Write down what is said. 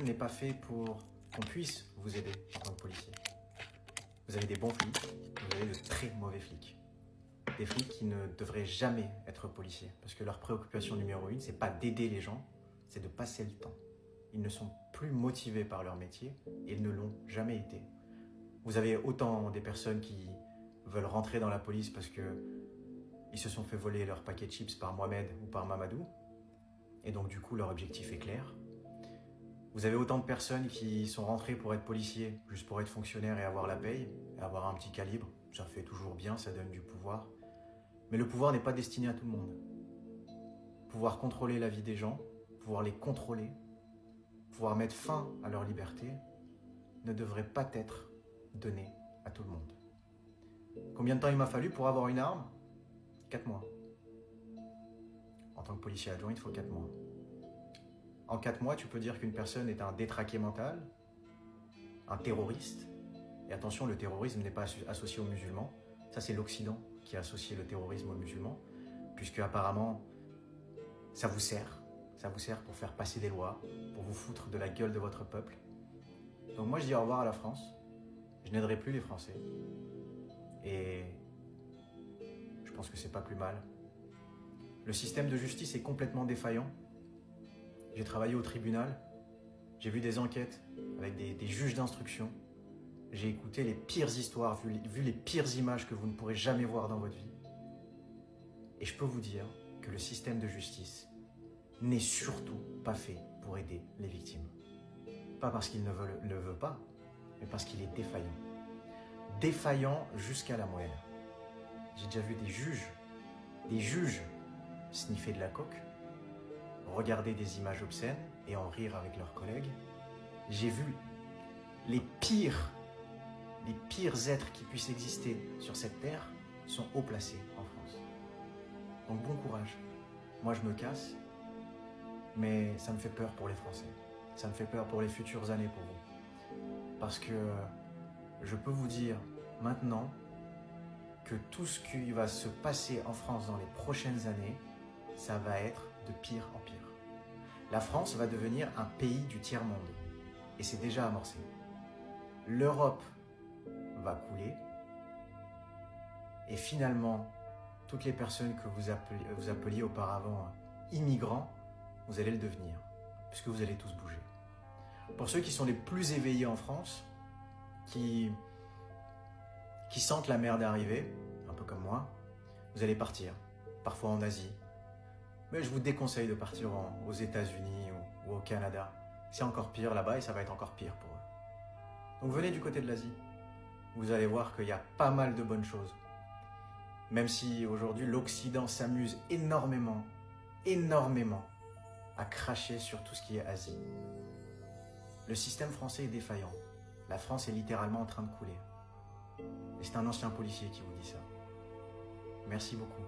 système n'est pas fait pour qu'on puisse vous aider en tant que policier. Vous avez des bons flics, vous avez de très mauvais flics. Des flics qui ne devraient jamais être policiers, parce que leur préoccupation numéro 1, c'est pas d'aider les gens, c'est de passer le temps. Ils ne sont plus motivés par leur métier et ils ne l'ont jamais été. Vous avez autant des personnes qui veulent rentrer dans la police parce qu'ils se sont fait voler leur paquet de chips par Mohamed ou par Mamadou, et donc du coup leur objectif est clair. Vous avez autant de personnes qui sont rentrées pour être policiers, juste pour être fonctionnaires et avoir la paye, et avoir un petit calibre. Ça fait toujours bien, ça donne du pouvoir. Mais le pouvoir n'est pas destiné à tout le monde. Pouvoir contrôler la vie des gens, pouvoir les contrôler, pouvoir mettre fin à leur liberté, ne devrait pas être donné à tout le monde. Combien de temps il m'a fallu pour avoir une arme? 4 mois. En tant que policier adjoint, il faut 4 mois. En 4 mois, tu peux dire qu'une personne est un détraqué mental, un terroriste. Et attention, le terrorisme n'est pas associé aux musulmans. Ça, c'est l'Occident qui a associé le terrorisme aux musulmans, puisque apparemment, ça vous sert. Ça vous sert pour faire passer des lois, pour vous foutre de la gueule de votre peuple. Donc moi, je dis au revoir à la France. Je n'aiderai plus les Français. Et je pense que c'est pas plus mal. Le système de justice est complètement défaillant. J'ai travaillé au tribunal, j'ai vu des enquêtes avec des juges d'instruction, j'ai écouté les pires histoires, vu les pires images que vous ne pourrez jamais voir dans votre vie. Et je peux vous dire que le système de justice n'est surtout pas fait pour aider les victimes. Pas parce qu'il ne veut pas, mais parce qu'il est défaillant. Défaillant jusqu'à la moelle. J'ai déjà vu des juges sniffer de la coke, regarder des images obscènes et en rire avec leurs collègues. J'ai vu les pires êtres qui puissent exister sur cette terre sont haut placés en France. Donc bon courage. Moi je me casse, mais ça me fait peur pour les Français. Ça me fait peur pour les futures années pour vous. Parce que je peux vous dire maintenant que tout ce qui va se passer en France dans les prochaines années, ça va être de pire en pire. La France va devenir un pays du tiers-monde. Et c'est déjà amorcé. L'Europe va couler. Et finalement, toutes les personnes que vous appeliez auparavant immigrants, vous allez le devenir. Puisque vous allez tous bouger. Pour ceux qui sont les plus éveillés en France, qui sentent la merde arriver, un peu comme moi, vous allez partir. Parfois en Asie. Mais je vous déconseille de partir aux États-Unis ou au Canada. C'est encore pire là-bas et ça va être encore pire pour eux. Donc venez du côté de l'Asie. Vous allez voir qu'il y a pas mal de bonnes choses. Même si aujourd'hui l'Occident s'amuse énormément à cracher sur tout ce qui est Asie. Le système français est défaillant. La France est littéralement en train de couler. Et c'est un ancien policier qui vous dit ça. Merci beaucoup.